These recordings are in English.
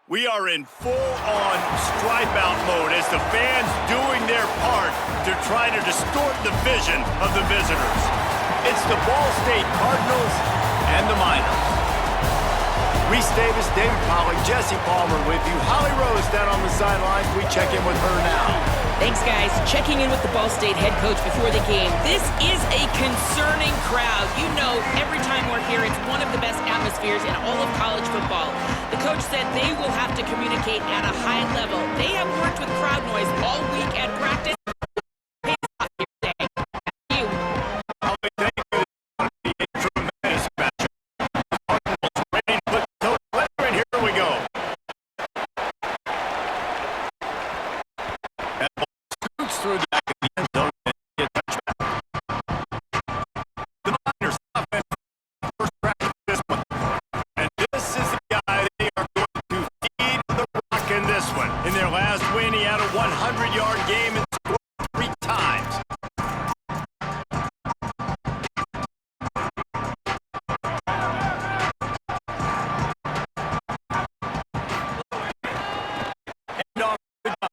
We are in full-on stripe-out mode as the fans doing their part to try to distort the vision of the visitors. It's the Ball State Cardinals and the Miners. Reese Davis, David Polley, Jesse Palmer with you. Holly Rose down on the sidelines. We check in with her now. Thanks, guys. Checking in with the Ball State head coach before the game. This is a concerning crowd. You know, every time we're here, it's one of the best atmospheres in all of college football. The coach said they will have to communicate at a high level. They have worked with crowd noise all week at practice. Through the back of the end zone and get a touchback. The Miners offense first practice this one. And this is the guy they are going to feed the rock in this one. In their last win, he had a 100-yard game and scored 3 times. And off the dot.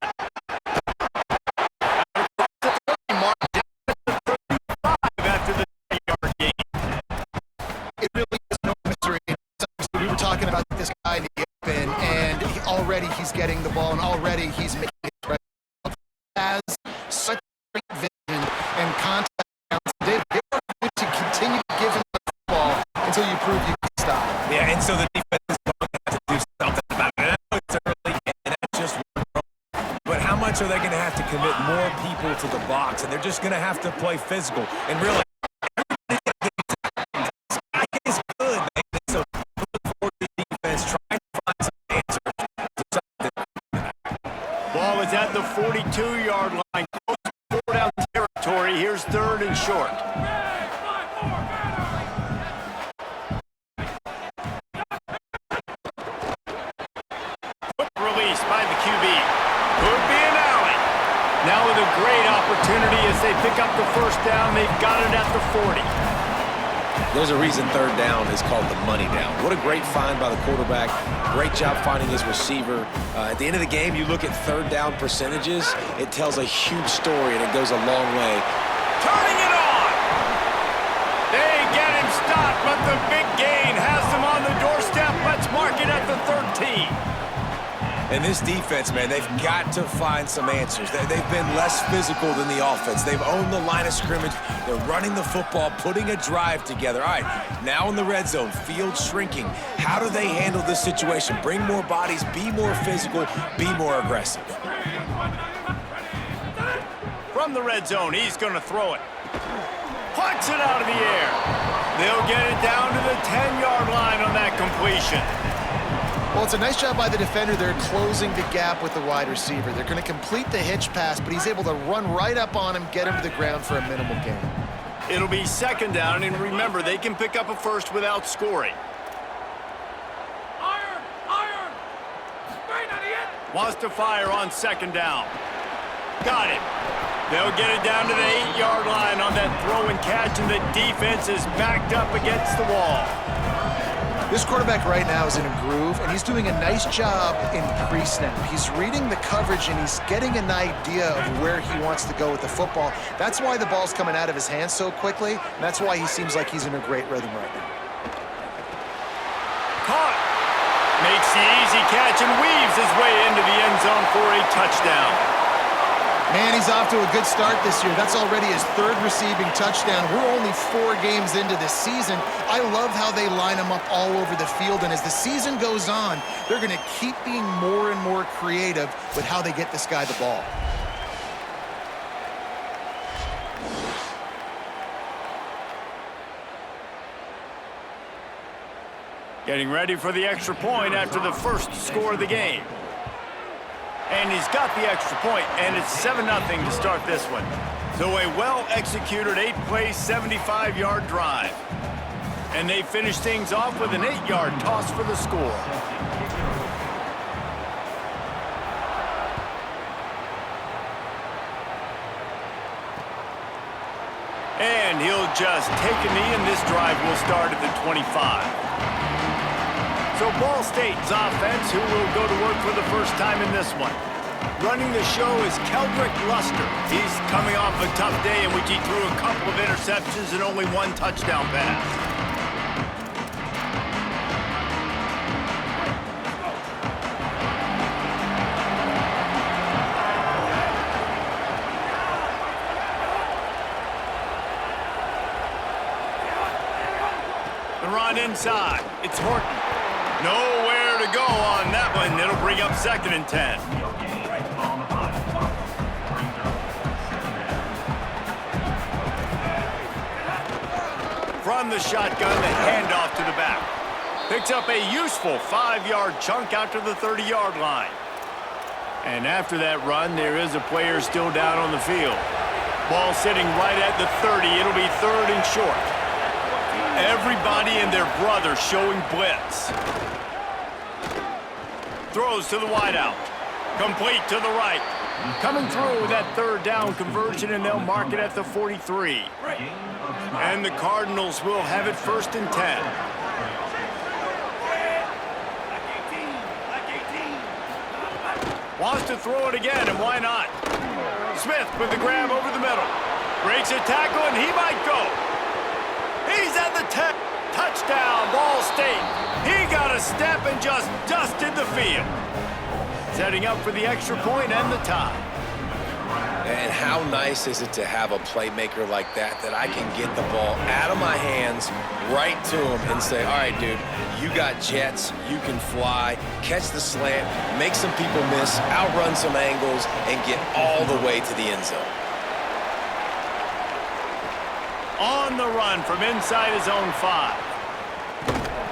He's getting the ball, and already he's making it right. Has such great vision and contact. They're going to continue to give him the ball until you prove you can stop. Yeah, and so the defense is going to have to do something about it. I know it's early, and that's just one, but how much are they going to have to commit more people to the box? And they're just going to have to play physical. And really, this guy is good, man. So look forward to the defense trying to find some answers. Ball is at the 42-yard line. Close to 4-down territory. Here's third and short. Quick release by the QB. Could be an alley. Now with a great opportunity as they pick up the first down. They've got it at the 40. There's a reason third down is called the money down. What a great find by the quarterback. Great job finding his receiver. At the end of the game, you look at third down percentages. It tells a huge story, and it goes a long way. Turning it on. They get him stopped, but the big gain has them on the doorstep. Let's mark it at the 13. And this defense, man, they've got to find some answers. They've been less physical than the offense. They've owned the line of scrimmage. They're running the football, putting a drive together. All right, now in the red zone, field shrinking. How do they handle this situation? Bring more bodies, be more physical, be more aggressive. From the red zone, he's going to throw it. Plucks it out of the air. They'll get it down to the 10-yard line on that completion. Well, it's a nice job by the defender. They're closing the gap with the wide receiver. They're going to complete the hitch pass, but he's able to run right up on him, get him to the ground for a minimal gain. It'll be second down, and remember, they can pick up a first without scoring. Iron! Straight on the end! Wants to fire on second down. Got it. They'll get it down to the 8-yard line on that throw and catch, and the defense is backed up against the wall. This quarterback right now is in a groove, and he's doing a nice job in pre-snap. He's reading the coverage, and he's getting an idea of where he wants to go with the football. That's why the ball's coming out of his hands so quickly, and that's why he seems like he's in a great rhythm right now. Caught. Makes the easy catch and weaves his way into the end zone for a touchdown. Man, he's off to a good start this year. That's already his third receiving touchdown. We're only 4 games into this season. I love how they line him up all over the field, and as the season goes on, they're going to keep being more and more creative with how they get this guy the ball. Getting ready for the extra point after the first score of the game. And he's got the extra point, and it's 7-0 to start this one. So a well-executed 8-play, 75-yard drive. And they finish things off with an 8-yard toss for the score. And he'll just take a knee, and this drive will start at the 25. So Ball State's offense, who will go to work for the first time in this one. Running the show is Keldrick Luster. He's coming off a tough day in which he threw a couple of interceptions and only one touchdown pass. The run inside. It's Horton. Nowhere to go on that one. It'll bring up 2nd and 10. From the shotgun, the handoff to the back. Picks up a useful 5-yard chunk out to the 30-yard line. And after that run, there is a player still down on the field. Ball sitting right at the 30. It'll be 3rd and short. Everybody and their brother showing blitz. Throws to the wideout. Complete to the right. Coming through with that 3rd down conversion, and they'll mark it at the 43. And the Cardinals will have it 1st and 10. Wants to throw it again, and why not? Smith with the grab over the middle. Breaks a tackle, and he might go. He's at the 10. Touchdown, Ball State. He got a step and just dusted the field. Setting up for the extra point and the tie. And how nice is it to have a playmaker like that I can get the ball out of my hands right to him and say, all right, dude, you got jets, you can fly, catch the slant, make some people miss, outrun some angles, and get all the way to the end zone. On the run from inside his own 5.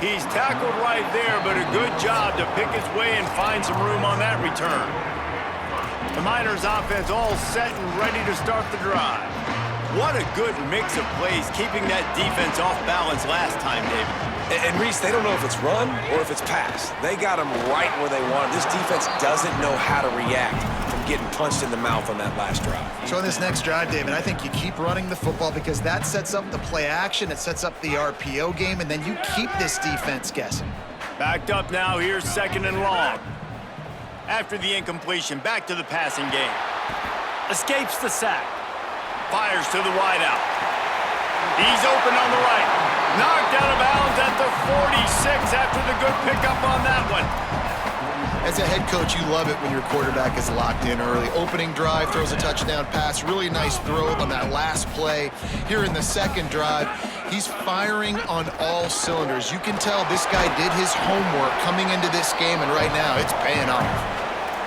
He's tackled right there, but a good job to pick his way and find some room on that return. The Miners offense all set and ready to start the drive. What a good mix of plays, keeping that defense off balance last time, David. And Reese, they don't know if it's run or if it's pass. They got them right where they want. This defense doesn't know how to react from getting punched in the mouth on that last drive. So in this next drive, David, I think you keep running the football because that sets up the play action, it sets up the RPO game, and then you keep this defense guessing. Backed up now, here's 2nd and long. After the incompletion, back to the passing game. Escapes the sack. Fires to the wideout. He's open on the right. Knocked out of bounds at the 46 after the good pickup on that one. As a head coach, you love it when your quarterback is locked in early. Opening drive, throws a touchdown pass. Really nice throw on that last play. Here in the 2nd drive, he's firing on all cylinders. You can tell this guy did his homework coming into this game, and right now it's paying off.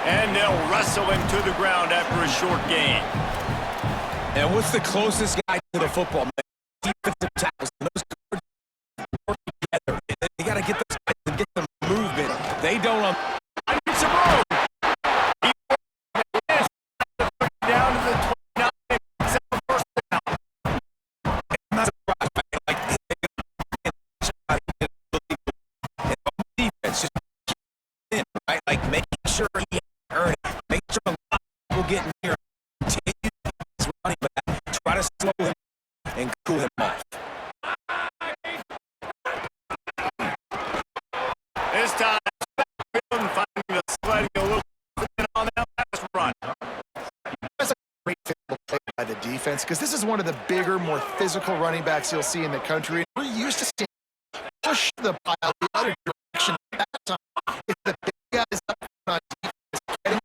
And they'll wrestle him to the ground after a short gain. And what's the closest guy to the football, man? Defensive tackles. Those guys work together. They got to get those guys to get the movement. They don't. Some room. He down to the 29. First down. I'm not surprised, man. Like, defense just in, right? Like, making sure he earned it. Make sure a lot of people get near. Continue his running back. Try to slow him and cool him off. This time, finding the sliding a little bit on that last run. That's a great play by the defense because this is one of the bigger, more physical running backs you'll see in the country. We're used to seeing push the pile the other direction. That time, if the big guys up on defense getting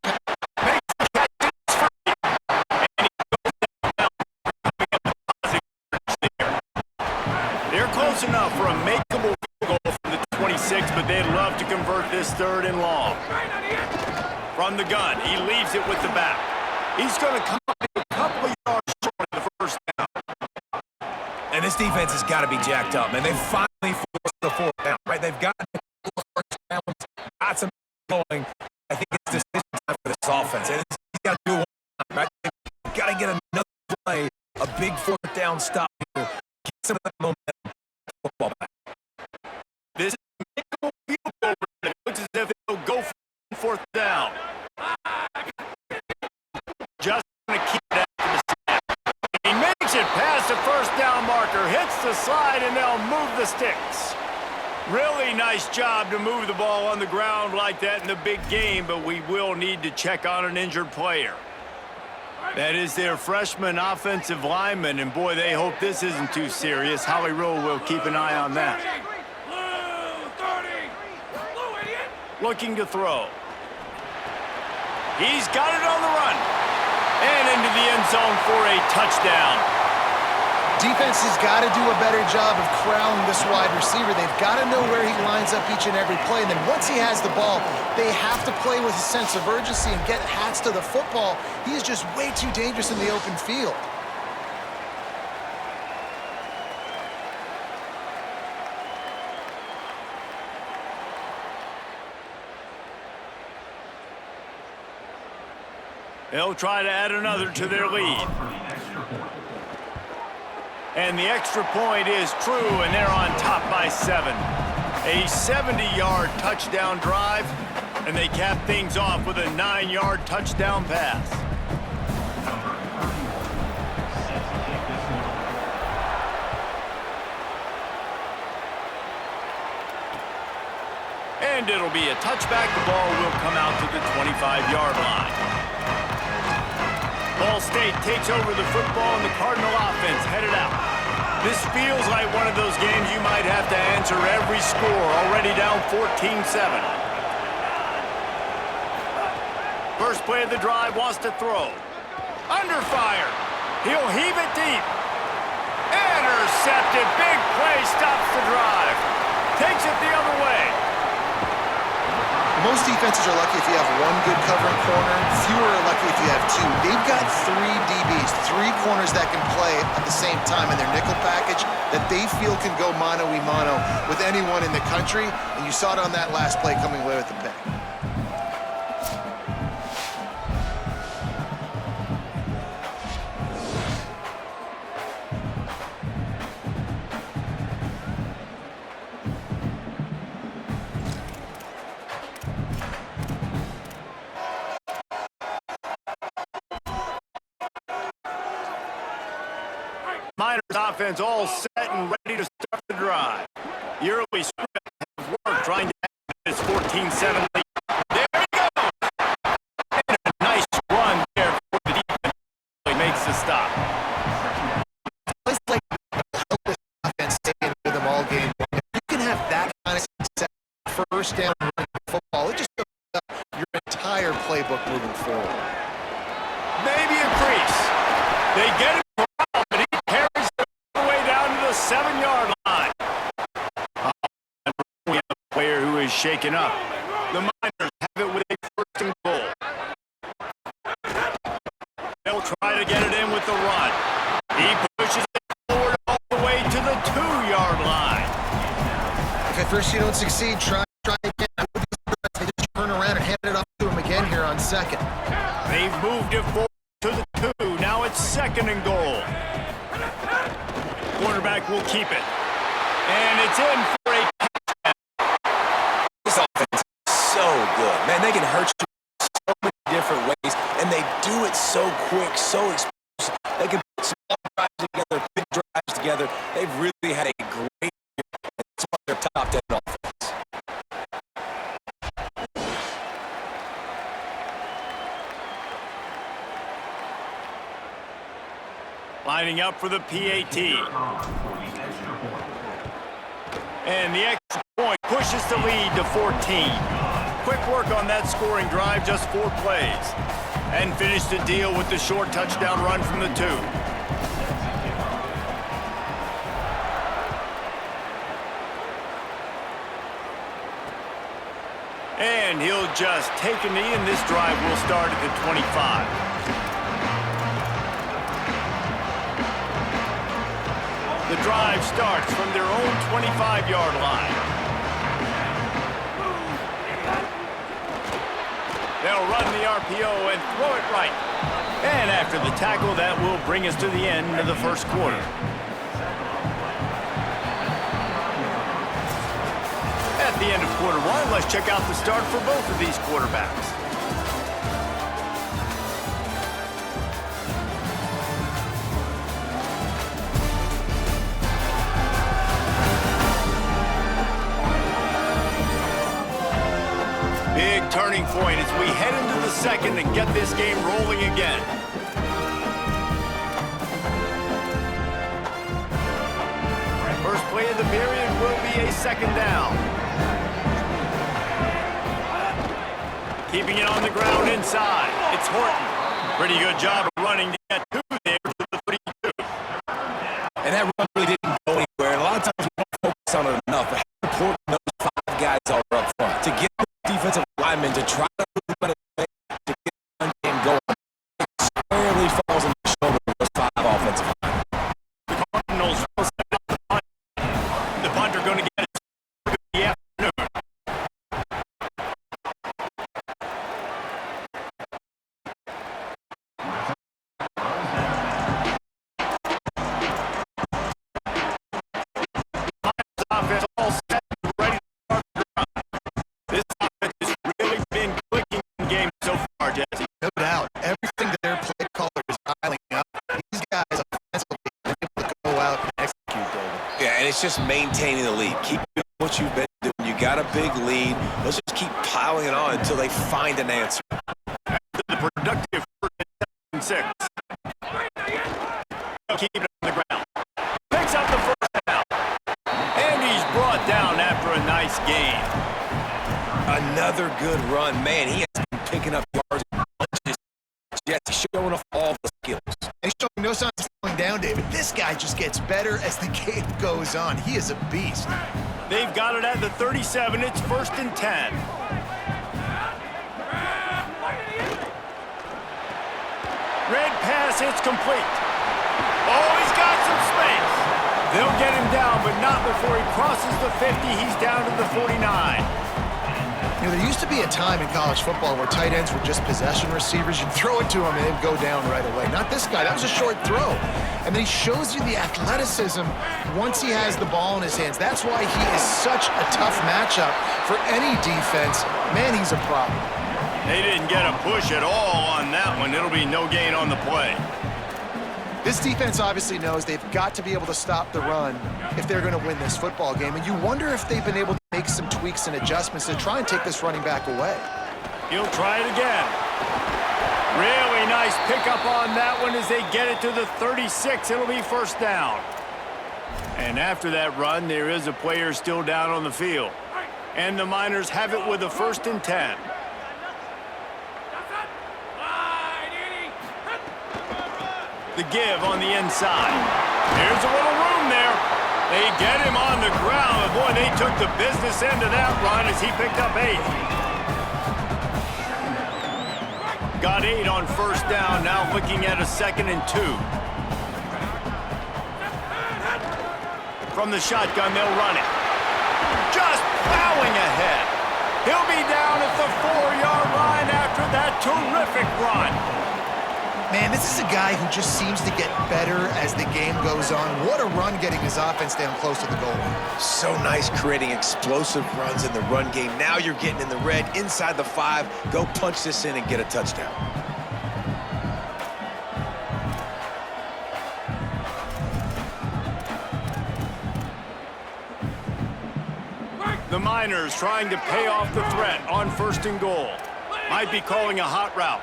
Makes the catch free. And he goes down. They're close enough for a makeable field goal from the 26, but they'd love to convert this 3rd and long. From the gun, he leaves it with the back. He's going to come up a couple of yards short of the 1st down. And this defense has got to be jacked up, man. They finally forced the 4th down, right? They've got 4 first downs, got some going. I think it's decision time for this offense. And he's got to do one, right? They've got to get another play, a big 4th down stop here. Get some of that momentum. Football back. This field goal looks as if it'll go for 4th down. Just going to keep it after the snap. He makes it past the 1st down marker, hits the slide, and they'll move the sticks. Really nice job to move the ball on the ground like that in the big game, but we will need to check on an injured player. That is their freshman offensive lineman, and boy, they hope this isn't too serious. Holly Rowe will keep an eye on that. Looking to throw. He's got it on the run. And into the end zone for a touchdown. Defense has got to do a better job of corralling this wide receiver. They've got to know where he lines up each and every play. And then once he has the ball, they have to play with a sense of urgency and get hats to the football. He is just way too dangerous in the open field. They'll try to add another to their lead. And the extra point is true, and they're on top by 7. A 70-yard touchdown drive, and they cap things off with a 9-yard touchdown pass. And it'll be a touchback. The ball will come out to the 25-yard line. Ball State takes over the football, and the Cardinal offense headed out. This feels like one of those games you might have to answer every score, already down 14-7. First play of the drive, wants to throw. Under fire. He'll heave it deep. Intercepted. Big play stops the drive. Takes it the other way. Most defenses are lucky if you have one good covering corner. Fewer are lucky if you have two. They've got 3 DBs, 3 corners that can play at the same time in their nickel package that they feel can go mano-a-mano with anyone in the country. And you saw it on that last play coming away with the pick. Miners offense all set and ready to start the drive. The early script has worked, trying to add this 14-7 lead. There he goes! And a nice run there for the defense. He makes the stop. It's like help this offense stay in rhythm all game. If you can have that kind of success, first down running football, it just opens up your entire playbook moving forward. Maybe a crease. They get him around, but he carries it all the way down to the 7-yard line. We have a player who is shaken up. The Miners have it with a first and goal. They'll try to get it in with the run. He pushes it forward all the way to the 2-yard line. If at first you don't succeed, try again. They just turn around and hand it off to him again here on second. They've moved it forward to the 2. Now it's second and goal. Quarterback will keep it. And it's in for a touchdown. This offense is so good. Man, they can hurt you so many different ways, and they do it so quick, so explosive. They can put small drives together, big drives together. They've really had a great year. It's one of their top 10 offense. Lining up for the PAT. And the extra point pushes the lead to 14. Quick work on that scoring drive, just 4 plays. And finish the deal with the short touchdown run from the 2. And he'll just take a knee, and this drive will start at the 25. The drive starts from their own 25-yard line. They'll run the RPO and throw it right. And after the tackle, that will bring us to the end of the first quarter. At the end of quarter 1, let's check out the start for both of these quarterbacks. turning point as we head into the second and get this game rolling again. First play of the period will be a second down. Keeping it on the ground inside. It's Horton. Pretty good job of running to get two there to the 32. And that run really didn't go anywhere. And a lot of times we don't focus on it enough. But how important those 5 guys are up front. To get the defensive linemen to try to put it away, to get the run game going. It squarely falls on the shoulder of those 5 offensive linemen. The Cardinals will set up the punt. The punter going to get it in the afternoon. Offense all set and ready to start the run. This offense has really been clicking in the game so far, Jesse. No doubt. Everything that their play caller is dialing up. These guys offensively are able to go out and execute, David. Yeah, and it's just maintaining the lead. Keep doing what you've been doing. You got a big lead. Let's just keep piling it on until they find an answer. The productive first and 6. Keep it on the ground. Picks up the first down. And he's brought down after a nice gain. Another good run. Man, he has been picking up yards and punches. Just showing off all the skills. And he's showing no signs of slowing down, David. This guy just gets better as the game goes on. He is a beast. They've got it at the 37. It's 1st and 10. Red pass, it's complete. Oh, he's got some space. They'll get him down, but not before he crosses the 50. He's down to the 49. You know, there used to be a time in college football where tight ends were just possession receivers. You'd throw it to him and they'd go down right away. Not this guy. That was a short throw. And then he shows you the athleticism once he has the ball in his hands. That's why he is such a tough matchup for any defense. Man, he's a problem. They didn't get a push at all on that one. It'll be no gain on the play. This defense obviously knows they've got to be able to stop the run if they're going to win this football game. And you wonder if they've been able to make some tweaks and adjustments to try and take this running back away. He'll try it again. Really nice pickup on that one as they get it to the 36. It'll be first down. And after that run, there is a player still down on the field. And the Miners have it with a 1st and 10. The give on the inside. Here's a little room there. They get him on the ground. And boy, they took the business end of that run as he picked up 8. Got 8 on first down. Now looking at a 2nd and 2. From the shotgun, they'll run it. Just plowing ahead. He'll be down at the 4-yard line after that terrific run. Man, this is a guy who just seems to get better as the game goes on. What a run getting his offense down close to the goal line. So nice creating explosive runs in the run game. Now you're getting in the red, inside the 5. Go punch this in and get a touchdown. The Miners trying to pay off the threat on 1st and goal. Might be calling a hot route.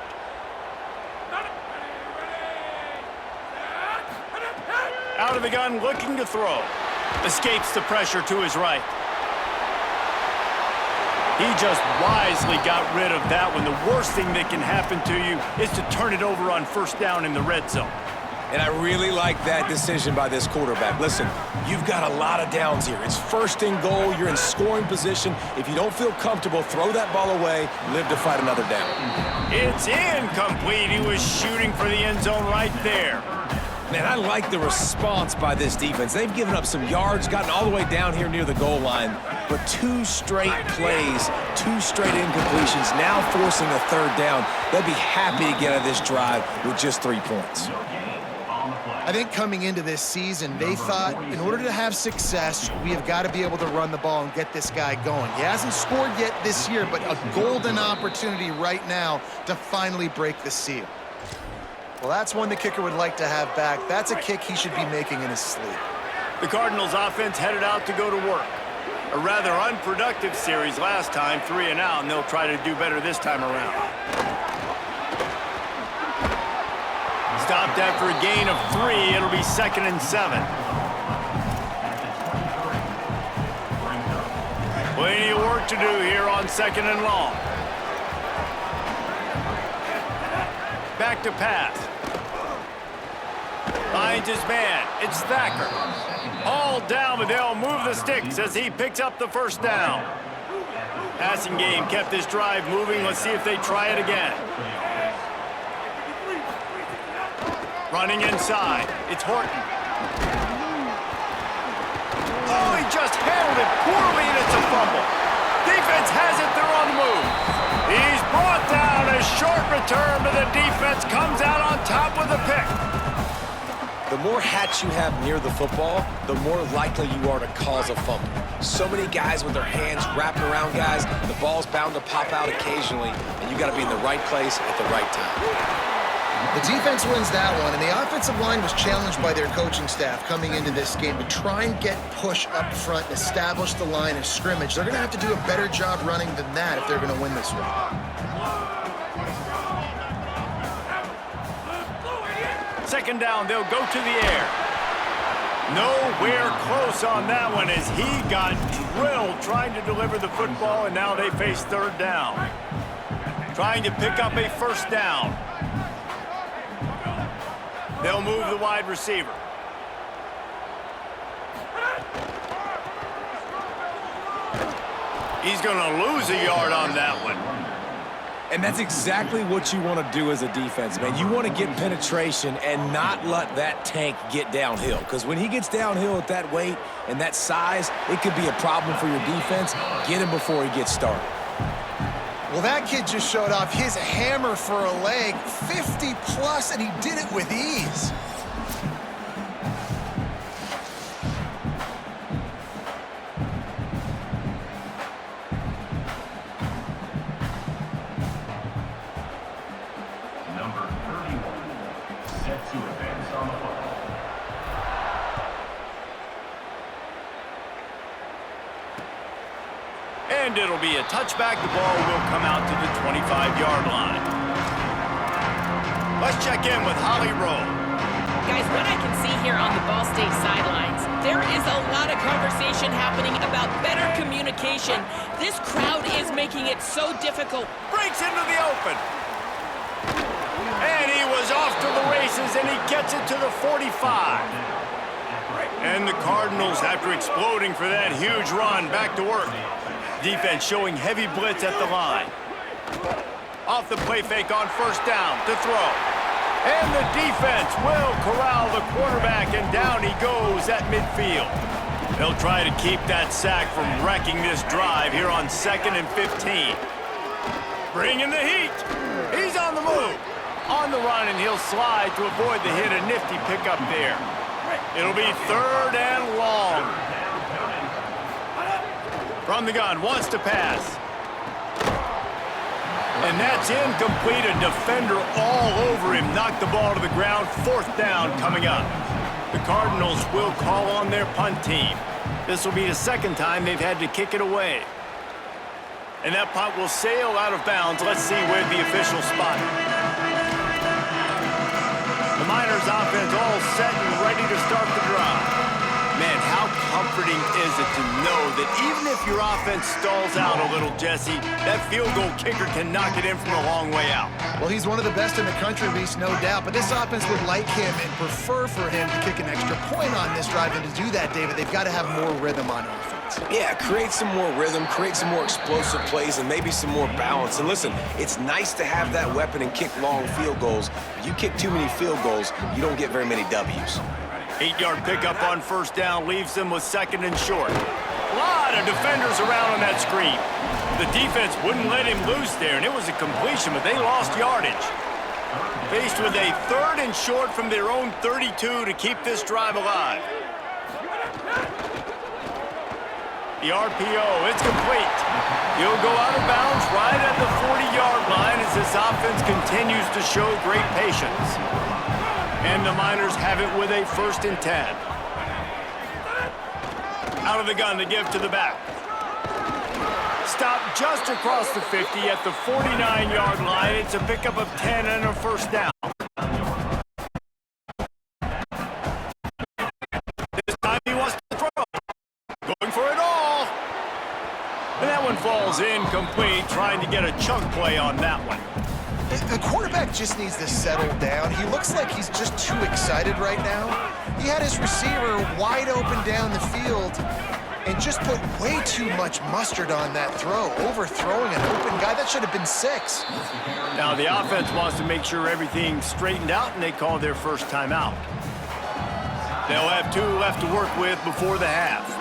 Out of the gun, looking to throw. Escapes the pressure to his right. He just wisely got rid of that one. The worst thing that can happen to you is to turn it over on 1st down in the red zone. And I really like that decision by this quarterback. Listen, you've got a lot of downs here. It's 1st and goal. You're in scoring position. If you don't feel comfortable, throw that ball away. Live to fight another down. It's incomplete. He was shooting for the end zone right there. Man, I like the response by this defense. They've given up some yards, gotten all the way down here near the goal line, but 2 straight plays, 2 straight incompletions, now forcing a 3rd down. They'll be happy to get out of this drive with just 3 points. I think coming into this season, they thought in order to have success, we have got to be able to run the ball and get this guy going. He hasn't scored yet this year, but a golden opportunity right now to finally break the seal. Well, that's one the kicker would like to have back. That's a kick he should be making in his sleep. The Cardinals offense headed out to go to work. A rather unproductive series last time, 3 and out, and they'll try to do better this time around. Stopped after a gain of 3. It'll be 2nd and 7. Plenty of work to do here on 2nd and long. Back to pass. Finds his man. It's Thacker. All down, but they'll move the sticks as he picks up the first down. Passing game kept this drive moving. Let's see if they try it again. Running inside. It's Horton. Oh, he just handled it poorly, and it's a fumble. Defense has it. They're on the move. He's brought down. A short return, but the defense comes out on top with a pick. The more hats you have near the football, the more likely you are to cause a fumble. So many guys with their hands wrapping around guys, the ball's bound to pop out occasionally, and you got to be in the right place at the right time. The defense wins that one, and the offensive line was challenged by their coaching staff coming into this game to try and get push up front and establish the line of scrimmage. They're going to have to do a better job running than that if they're going to win this one. Second down, they'll go to the air. Nowhere close on that one as he got drilled trying to deliver the football, and now they face 3rd down. Trying to pick up a first down. They'll move the wide receiver. He's going to lose a yard on that one. And that's exactly what you want to do as a defense, man. You want to get penetration and not let that tank get downhill. Because when he gets downhill at that weight and that size, it could be a problem for your defense. Get him before he gets started. Well, that kid just showed off his hammer for a leg, 50+, and he did it with ease. Number 31, set to advance on the football. And it'll be a touchback. The ball will come out to the 25-yard line. Let's check in with Holly Rowe. Guys, what I can see here on the Ball State sidelines, there is a lot of conversation happening about better communication. This crowd is making it so difficult. Breaks into the open. And he was off to the races, and he gets it to the 45. And the Cardinals, after exploding for that huge run, back to work. Defense showing heavy blitz at the line. Off the play fake on first down to throw. And the defense will corral the quarterback, and down he goes at midfield. They'll try to keep that sack from wrecking this drive here on 2nd and 15. Bringing the heat. He's on the move. On the run, and he'll slide to avoid the hit. A nifty pickup there. It'll be 3rd and long. From the gun, wants to pass. And that's incomplete. A defender all over him. Knocked the ball to the ground. 4th down coming up. The Cardinals will call on their punt team. This will be the 2nd time they've had to kick it away. And that punt will sail out of bounds. Let's see where the official spot it. The Miners offense all set and ready to start the drive. Man, how comforting is it to know that even if your offense stalls out a little, Jesse, that field goal kicker can knock it in from a long way out. Well, he's one of the best in the country, Reese, no doubt. But this offense would like him and prefer for him to kick an extra point on this drive. And to do that, David, they've got to have more rhythm on offense. Yeah, create some more rhythm, create some more explosive plays, and maybe some more balance. And listen, it's nice to have that weapon and kick long field goals. But you kick too many field goals, you don't get very many W's. 8-yard pickup on first down leaves them with 2nd and short. A lot of defenders around on that screen. The defense wouldn't let him loose there, and it was a completion, but they lost yardage. Faced with a 3rd and short from their own 32 to keep this drive alive. The RPO, it's complete. He'll go out of bounds right at the 40-yard line as this offense continues to show great patience. And the Miners have it with a 1st and 10. Out of the gun to give to the back. Stop just across the 50 at the 49-yard line. It's a pickup of 10 and a first down. This time he wants to throw. Going for it all. And that one falls incomplete, trying to get a chunk play on that one. The quarterback just needs to settle down. He looks like he's just too excited right now. He had his receiver wide open down the field and just put way too much mustard on that throw, overthrowing an open guy. That should have been 6. Now the offense wants to make sure everything's straightened out, and they call their first timeout. They'll have 2 left to work with before the half.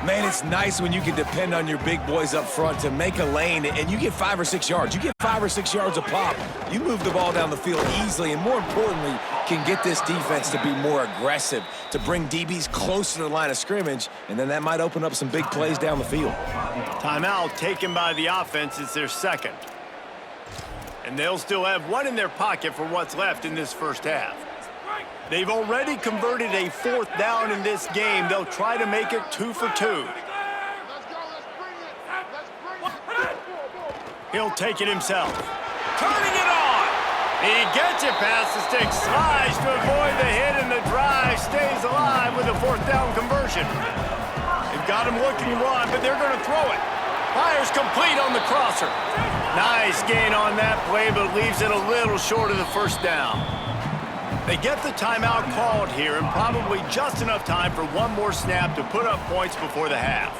Man, it's nice when you can depend on your big boys up front to make a lane, and you get 5 or 6 yards. You get 5 or 6 yards a pop. You move the ball down the field easily, and more importantly, can get this defense to be more aggressive, to bring DBs closer to the line of scrimmage, and then that might open up some big plays down the field. Timeout taken by the offense. It's their second. And they'll still have 1 in their pocket for what's left in this first half. They've already converted a 4th down in this game. They'll try to make it 2 for 2. He'll take it himself. Turning it on. He gets it past the stick. Slides to avoid the hit, and the drive stays alive with a 4th down conversion. They've got him looking to run, but they're going to throw it. Fires complete on the crosser. Nice gain on that play, but leaves it a little short of the first down. They get the timeout called here, and probably just enough time for 1 more snap to put up points before the half.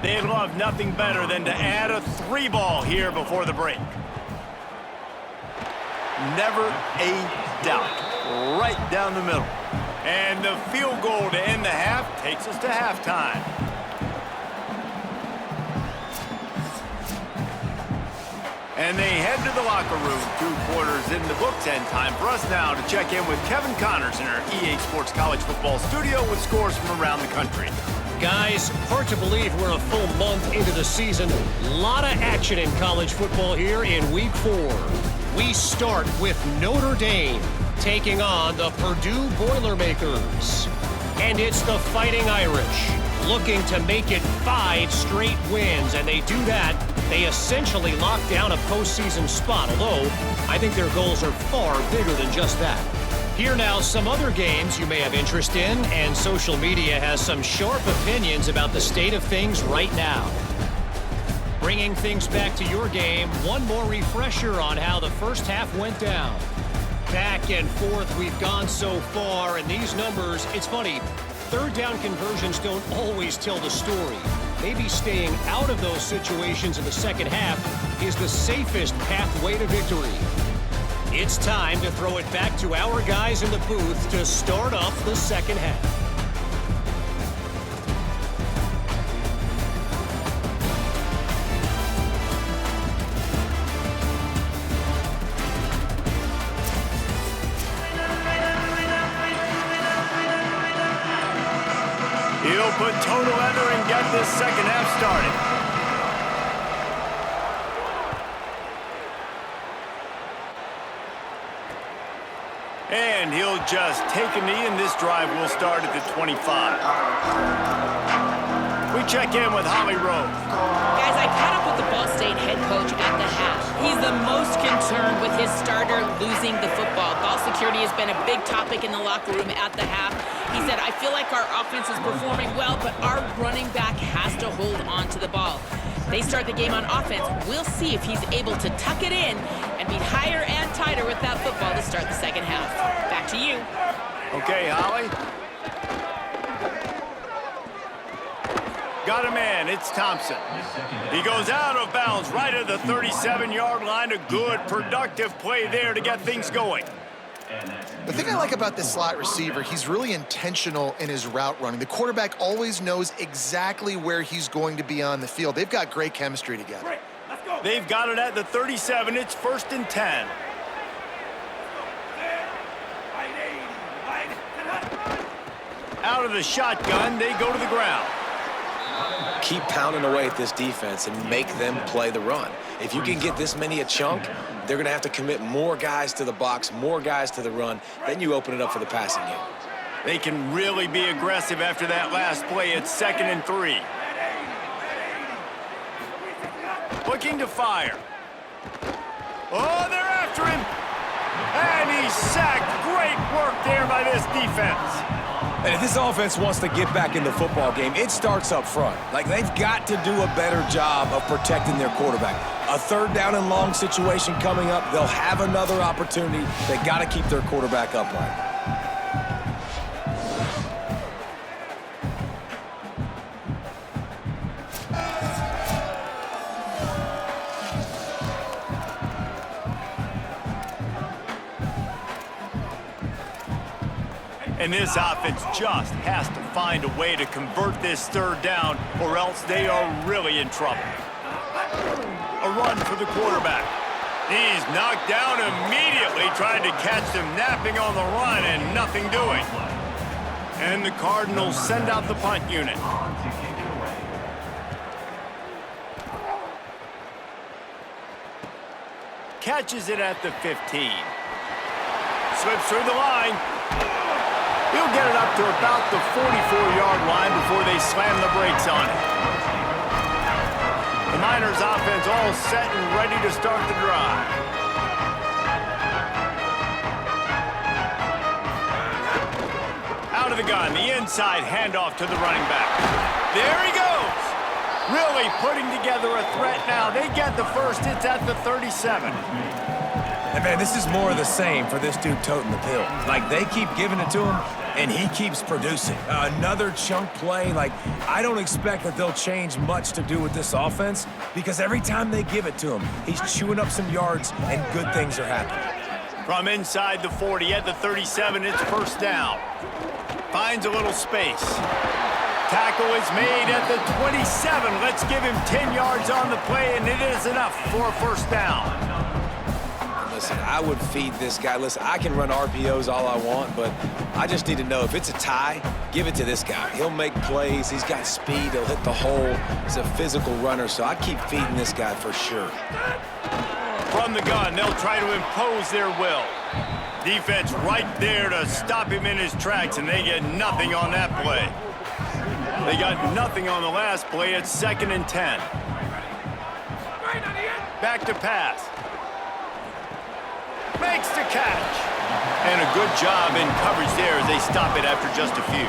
They'd love nothing better than to add a 3 ball here before the break. Never a doubt. Right down the middle. And the field goal to end the half takes us to halftime. And they head to the locker room. 2 quarters in the books, and time for us now to check in with Kevin Connors in our EA Sports College Football studio with scores from around the country. Guys, hard to believe we're a full month into the season. A lot of action in college football here in Week 4. We start with Notre Dame taking on the Purdue Boilermakers. And it's the Fighting Irish looking to make it 5 straight wins, and they do that. They essentially lock down a postseason spot, although I think their goals are far bigger than just that. Here now, some other games you may have interest in, and social media has some sharp opinions about the state of things right now. Bringing things back to your game, one more refresher on how the first half went down. Back and forth we've gone so far, and these numbers, it's funny, 3rd down conversions don't always tell the story. Maybe staying out of those situations in the second half is the safest pathway to victory. It's time to throw it back to our guys in the booth to start off the second half. He'll put toe to leather and get this second half started. And he'll just take a knee, and this drive will start at the 25. We check in with Holly Rowe. Guys, I caught up with the Ball State head coach at the half. He's the most concerned with his starter losing the football. Ball security has been a big topic in the locker room at the half. He said, I feel like our offense is performing well, but our running back has to hold on to the ball. They start the game on offense. We'll see if he's able to tuck it in and be higher and tighter with that football to start the second half. Back to you. Okay, Holly. Got a man. It's Thompson. He goes out of bounds right at the 37-yard line. A good, productive play there to get things going. The thing I like about this slot receiver, he's really intentional in his route running. The quarterback always knows exactly where he's going to be on the field. They've got great chemistry together. They've got it at the 37. It's 1st and 10. Out of the shotgun, they go to the ground. Keep pounding away at this defense and make them play the run. If you can get this many a chunk, they're going to have to commit more guys to the box, more guys to the run. Then you open it up for the passing game. They can really be aggressive after that last play. It's 2nd and 3. Looking to fire. Oh, they're after him. And he's sacked. Great work there by this defense. And if this offense wants to get back in the football game, it starts up front. Like, they've got to do a better job of protecting their quarterback. A 3rd down and long situation coming up, they'll have another opportunity. They got to keep their quarterback upright. And this offense just has to find a way to convert this 3rd down, or else they are really in trouble. A run for the quarterback. He's knocked down immediately, trying to catch them napping on the run and nothing doing. And the Cardinals send out the punt unit. Catches it at the 15. Slips through the line. He'll get it up to about the 44-yard line before they slam the brakes on it. The Niners offense all set and ready to start the drive. Out of the gun, the inside handoff to the running back. There he goes. Really putting together a threat now. They get the first. It's at the 37. And, man, this is more of the same for this dude toting the pill. Like, they keep giving it to him, and he keeps producing. Another chunk play. Like, I don't expect that they'll change much to do with this offense because every time they give it to him, he's chewing up some yards, and good things are happening. From inside the 40 at the 37, it's 1st down. Finds a little space. Tackle is made at the 27. Let's give him 10 yards on the play, and it is enough for a 1st down. Listen, I would feed this guy. Listen, I can run RPOs all I want, but I just need to know if it's a tie, give it to this guy. He'll make plays. He's got speed. He'll hit the hole. He's a physical runner, so I keep feeding this guy for sure. From the gun, they'll try to impose their will. Defense right there to stop him in his tracks, and they get nothing on that play. They got nothing on the last play. It's 2nd and 10. Back to pass. Makes the catch. And a good job in coverage there as they stop it after just a few.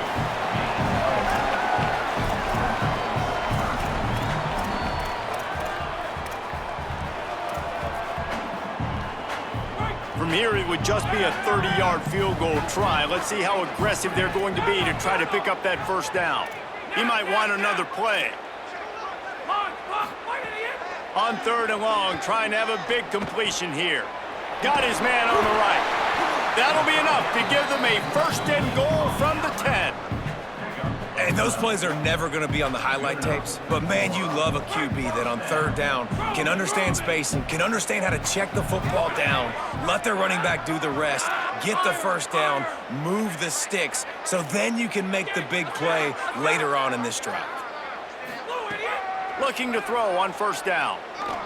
From here, it would just be a 30-yard field goal try. Let's see how aggressive they're going to be to try to pick up that 1st down. He might want another play. On 3rd and long, trying to have a big completion here. Got his man on the right. That'll be enough to give them a 1st and goal from the 10. And those plays are never going to be on the highlight tapes. But, man, you love a QB that on 3rd down can understand spacing, can understand how to check the football down, let their running back do the rest, get the 1st down, move the sticks, so then you can make the big play later on in this drive. Looking to throw on 1st down.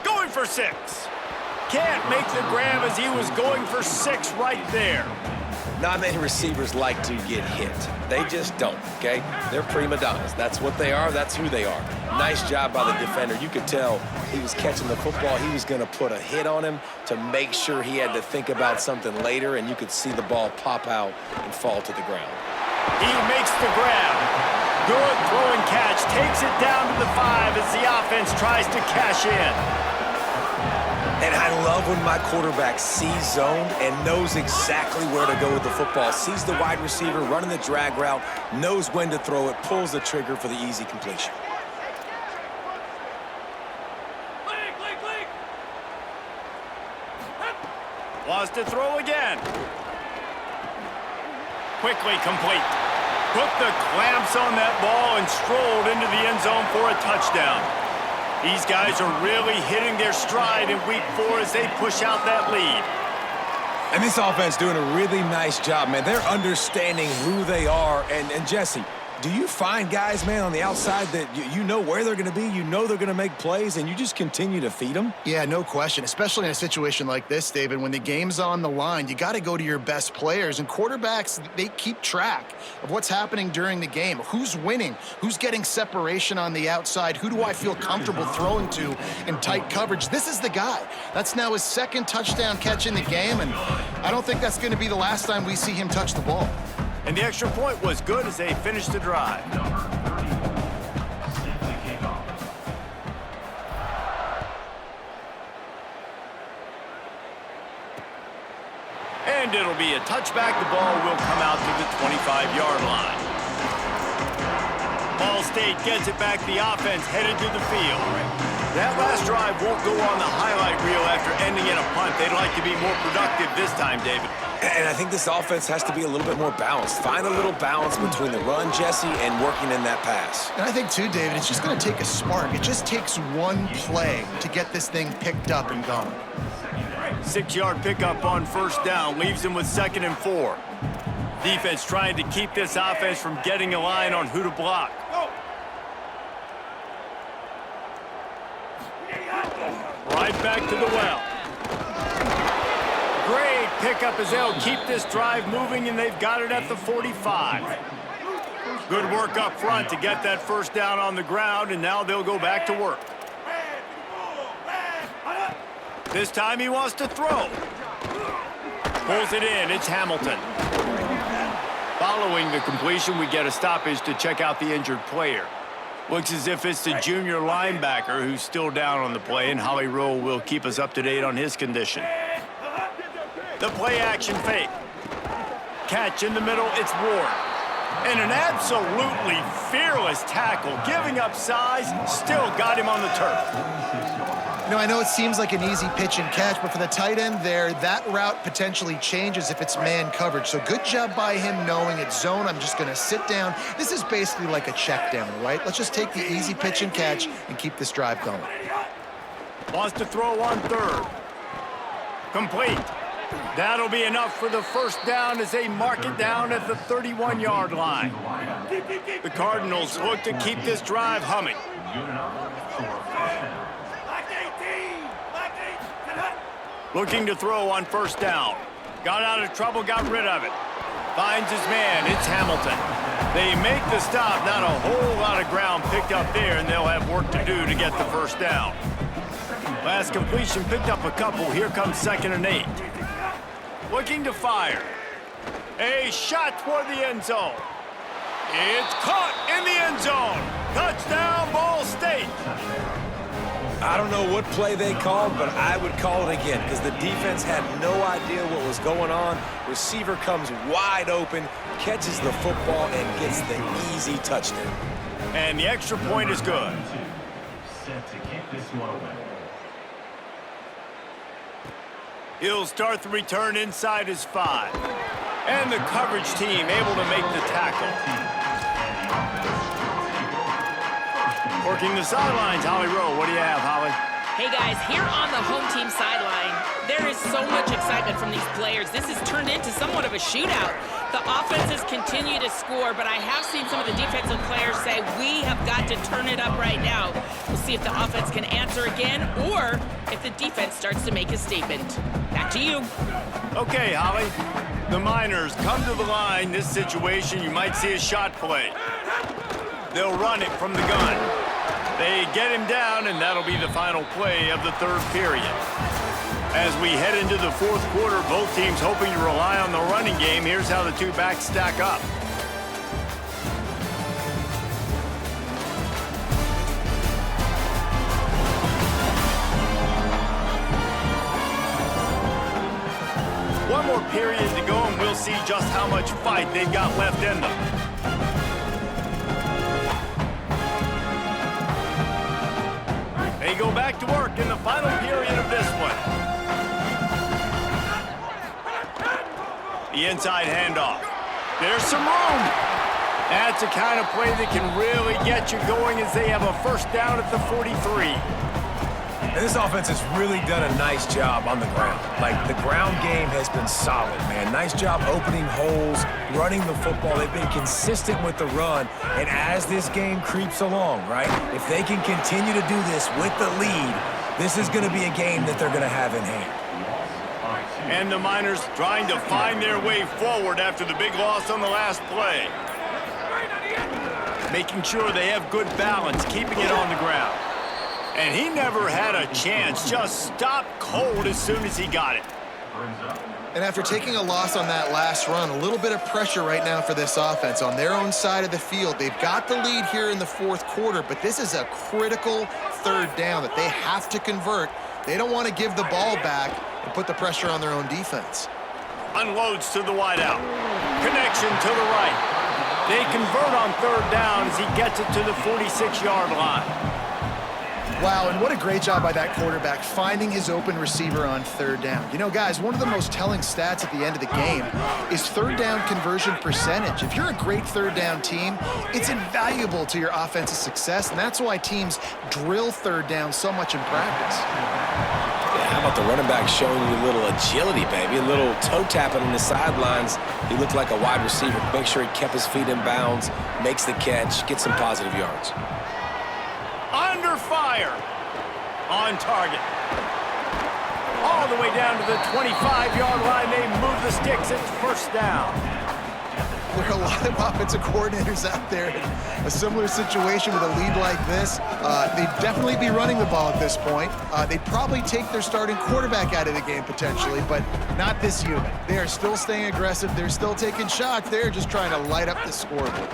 Going for 6. Can't make the grab as he was going for 6 right there. Not many receivers like to get hit. They just don't, okay? They're prima donnas. That's what they are. That's who they are. Nice job by the defender. You could tell he was catching the football. He was going to put a hit on him to make sure he had to think about something later, and you could see the ball pop out and fall to the ground. He makes the grab. Good throw and catch. Takes it down to the 5 as the offense tries to cash in. And I love when my quarterback sees zone and knows exactly where to go with the football. Sees the wide receiver running the drag route, knows when to throw it, pulls the trigger for the easy completion. Wants to throw again. Quickly complete. Put the clamps on that ball and strolled into the end zone for a touchdown. These guys are really hitting their stride in week 4 as they push out that lead. And this offense doing a really nice job, man. They're understanding who they are. And Jesse, Do you find guys, man, on the outside that you know where they're going to be, you know they're going to make plays, and you just continue to feed them? Yeah, no question, especially in a situation like this, David. When the game's on the line, you got to go to your best players, and quarterbacks, they keep track of what's happening during the game. Who's winning? Who's getting separation on the outside? Who do I feel comfortable throwing to in tight coverage? This is the guy. That's now his second touchdown catch in the game, and I don't think that's going to be the last time we see him touch the ball. And the extra point was good as they finished the drive. Number 30, set to kick off. And it'll be a touchback. The ball will come out to the 25-yard line. Ball State gets it back. The offense headed to the field. That last drive won't go on the highlight reel after ending in a punt. They'd like to be more productive this time, David. And I think this offense has to be a little bit more balanced. Find a little balance between the run, Jesse, and working in that pass. And I think, too, David, it's just going to take a spark. It just takes one play to get this thing picked up and gone. 6-yard pickup on first down leaves them with 2nd and 4. Defense trying to keep this offense from getting a line on who to block. Right back to the well. Great pickup as they'll keep this drive moving, and they've got it at the 45. Good work up front to get that first down on the ground, and now they'll go back to work. This time he wants to throw. Pulls it in. It's Hamilton. Following the completion, we get a stoppage to check out the injured player. Looks as if it's the junior linebacker who's still down on the play, and Holly Rowe will keep us up to date on his condition. The play action fake. Catch in the middle, it's Ward. And an absolutely fearless tackle, giving up size, still got him on the turf. You know, I know it seems like an easy pitch and catch, but for the tight end there, that route potentially changes if it's man coverage. So good job by him knowing it's zone. I'm just going to sit down. This is basically like a check down, right? Let's just take the easy pitch and catch and keep this drive going. Wants to throw on 3rd. Complete. That'll be enough for the first down as they mark it down at the 31-yard line. The Cardinals look to keep this drive humming. Looking to throw on first down. Got out of trouble, got rid of it. Finds his man, it's Hamilton. They make the stop, not a whole lot of ground picked up there, and they'll have work to do to get the first down. Last completion picked up a couple. Here comes 2nd and 8. Looking to fire. A shot toward the end zone. It's caught in the end zone. Touchdown, Ball State. I don't know what play they called, but I would call it again because the defense had no idea what was going on. Receiver comes wide open, catches the football, and gets the easy touchdown. And the extra point is good. Set to kick this one away. He'll start the return inside his 5. And the coverage team able to make the tackle. Working the sidelines, Holly Rowe. What do you have, Holly? Hey guys, here on the home team sideline, there is so much excitement from these players. This has turned into somewhat of a shootout. The offenses continue to score, but I have seen some of the defensive players say, we have got to turn it up right now. We'll see if the offense can answer again or if the defense starts to make a statement. Back to you. Okay, Holly. The Miners come to the line. This situation, you might see a shot play. They'll run it from the gun. They get him down, and that'll be the final play of the 3rd period. As we head into the 4th quarter, both teams hoping to rely on the running game. Here's how the two backs stack up. One more period to go, and we'll see just how much fight they've got left in them. They go back to work in the final period of this one. The inside handoff. There's some room. That's the kind of play that can really get you going as they have a first down at the 43. And this offense has really done a nice job on the ground. Like, the ground game has been solid, man. Nice job opening holes, running the football. They've been consistent with the run. And as this game creeps along, right, if they can continue to do this with the lead, this is going to be a game that they're going to have in hand. And the Miners trying to find their way forward after the big loss on the last play. Making sure they have good balance, keeping it on the ground. And he never had a chance, just stopped cold as soon as he got it. And after taking a loss on that last run, a little bit of pressure right now for this offense on their own side of the field. They've got the lead here in the fourth quarter, but this is a critical third down that they have to convert. They don't want to give the ball back and put the pressure on their own defense. Unloads to the wideout. Connection to the right. They convert on third down as he gets it to the 46-yard line. Wow, and what a great job by that quarterback finding his open receiver on third down. You know, guys, one of the most telling stats at the end of the game is third down conversion percentage. If you're a great third down team, it's invaluable to your offensive success, and that's why teams drill third down so much in practice. Yeah, how about the running back showing you a little agility, baby? A little toe tapping on the sidelines. He looked like a wide receiver. Make sure he kept his feet in bounds, makes the catch, gets some positive yards. Under fire. On target. All the way down to the 25-yard line. They move the sticks. It's first down. There are a lot of offensive coordinators out there in a similar situation with a lead like this. They'd definitely be running the ball at this point. They'd probably take their starting quarterback out of the game potentially, but not this unit. They are still staying aggressive. They're still taking shots. They're just trying to light up the scoreboard.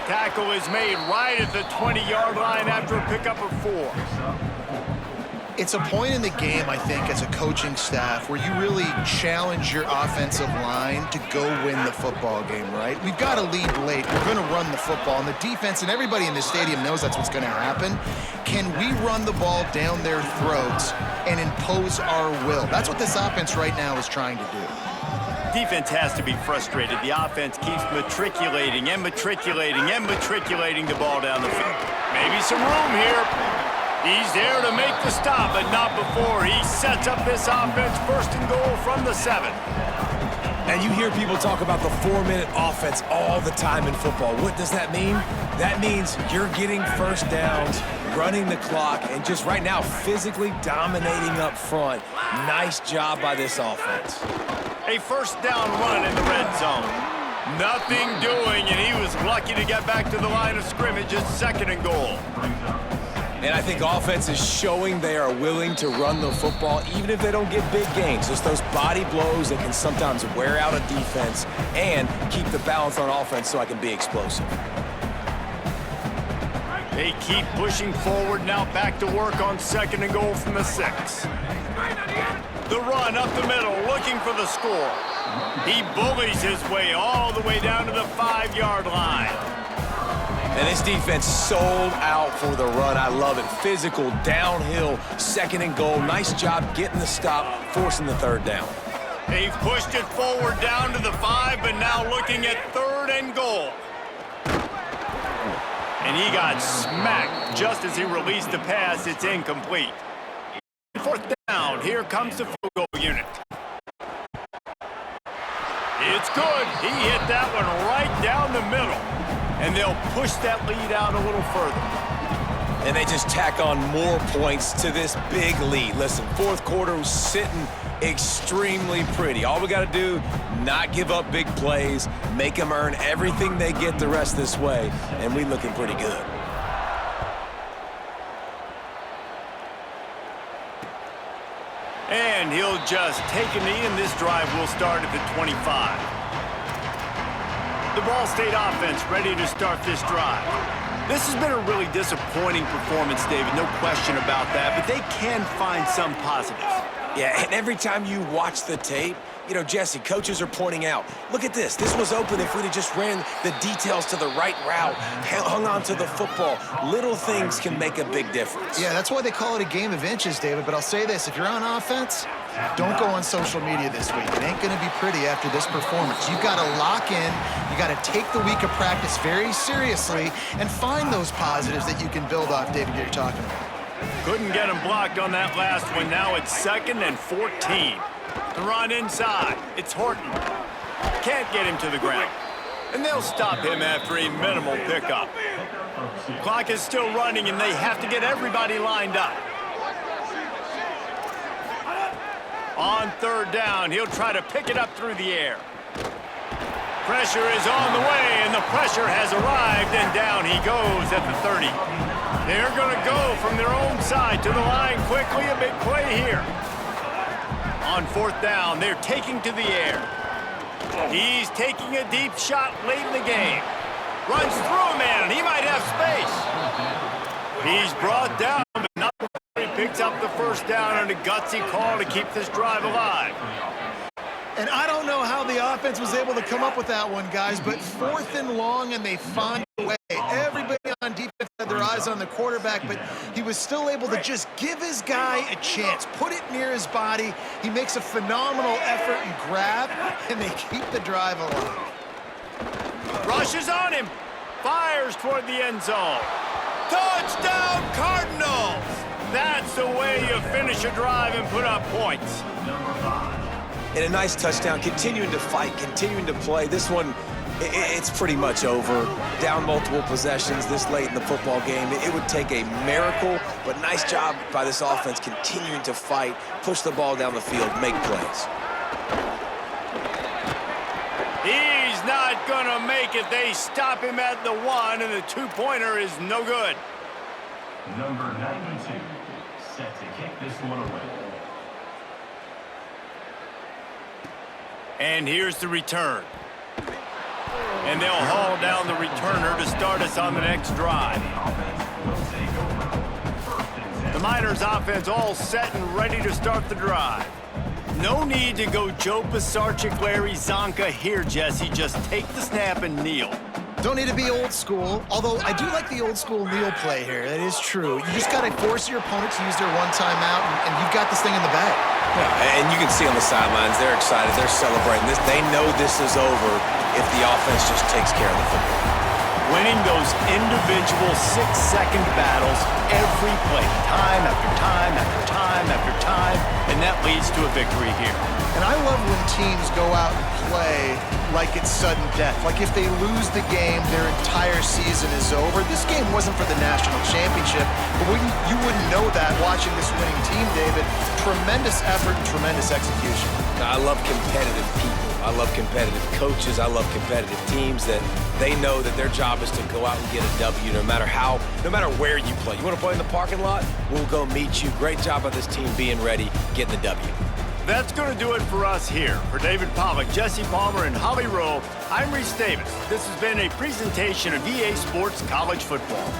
Tackle is made right at the 20-yard line after a pickup of 4. It's a point in the game, I think, as a coaching staff where you really challenge your offensive line to go win the football game, right? We've got to lead late. We're going to run the football, and the defense and everybody in the stadium knows that's what's going to happen. Can we run the ball down their throats and impose our will? That's what this offense right now is trying to do. Defense has to be frustrated. The offense keeps matriculating and matriculating and matriculating the ball down the field. Maybe some room here. He's there to make the stop, but not before he sets up this offense first and goal from the 7. And you hear people talk about the 4-minute offense all the time in football. What does that mean? That means you're getting first downs, running the clock, and just right now physically dominating up front. Nice job by this offense. A first down run in the red zone. Nothing doing, and he was lucky to get back to the line of scrimmage at second and goal. And I think offense is showing they are willing to run the football, even if they don't get big gains. Just those body blows that can sometimes wear out a defense and keep the balance on offense so I can be explosive. They keep pushing forward, now back to work on second and goal from the 6. The run up the middle, looking for the score. He bullies his way all the way down to the 5-yard line. And this defense sold out for the run. I love it. Physical, downhill, second and goal. Nice job getting the stop, forcing the third down. They've pushed it forward down to the 5, but now looking at third and goal. And he got smacked just as he released the pass. It's incomplete. Fourth down. Here comes the field goal unit. It's good. He hit that one right down the middle. And they'll push that lead out a little further. And they just tack on more points to this big lead. Listen, fourth quarter was sitting extremely pretty. All we got to do, not give up big plays, make them earn everything they get the rest this way, and we looking pretty good. And he'll just take a knee, and this drive will start at the 25. The Ball State offense ready to start this drive. This has been a really disappointing performance, David, no question about that, but they can find some positives. Yeah, and every time you watch the tape, you know, Jesse, coaches are pointing out, look at this. This was open if we'd have just ran the details to the right route, hung on to the football. Little things can make a big difference. Yeah, that's why they call it a game of inches, David. But I'll say this, if you're on offense, don't go on social media this week. It ain't going to be pretty after this performance. You've got to lock in. You got to take the week of practice very seriously and find those positives that you can build off, David, you're talking about. Couldn't get him blocked on that last one. Now it's 2nd and 14. The run inside. It's Horton. Can't get him to the ground. And they'll stop him after a minimal pickup. Clock is still running, and they have to get everybody lined up. On 3rd down, he'll try to pick it up through the air. Pressure is on the way, and the pressure has arrived, and down he goes at the 30. They're going to go from their own side to the line quickly. A big play here. On 4th down, they're taking to the air. He's taking a deep shot late in the game. Runs through a man, and he might have space. He's brought down, but not before he picks up the 1st down and a gutsy call to keep this drive alive. And I don't know how the offense was able to come up with that one, guys, but 4th and long, and they find a way. Everybody on defense had their eyes on the quarterback, but he was still able to just give his guy a chance, put it near his body. He makes a phenomenal effort and grab, and they keep the drive alive. Rushes on him. Fires toward the end zone. Touchdown, Cardinals! That's the way you finish a drive and put up points. And a nice touchdown, continuing to fight, continuing to play. This one, it's pretty much over. Down multiple possessions this late in the football game. It would take a miracle, but nice job by this offense continuing to fight, push the ball down the field, make plays. He's not going to make it. They stop him at the 1, and the 2-pointer is no good. Number 92, set to kick this one away. And here's the return. And they'll haul down the returner to start us on the next drive. The Miners offense all set and ready to start the drive. No need to go Joe Pisarcik, Larry Zonka here, Jesse. Just take the snap and kneel. Don't need to be old school, although I do like the old school kneel play here. That is true. You just got to force your opponent to use their one timeout, and you've got this thing in the bag. Yeah, and you can see on the sidelines, they're excited. They're celebrating this. They know this is over if the offense just takes care of the football. Winning those individual 6-second battles every play, time after time after time after time, and that leads to a victory here. And I love when teams go out and play like it's sudden death. Like if they lose the game, their entire season is over. This game wasn't for the national championship, but you wouldn't know that watching this winning team, David. Tremendous effort and tremendous execution. I love competitive people. I love competitive coaches. I love competitive teams that they know that their job is to go out and get a W no matter where you play. You want to play in the parking lot? We'll go meet you. Great job by this team being ready, getting the W. That's going to do it for us here. For David Pollack, Jesse Palmer, and Holly Rowe, I'm Reese Davis. This has been a presentation of EA Sports College Football.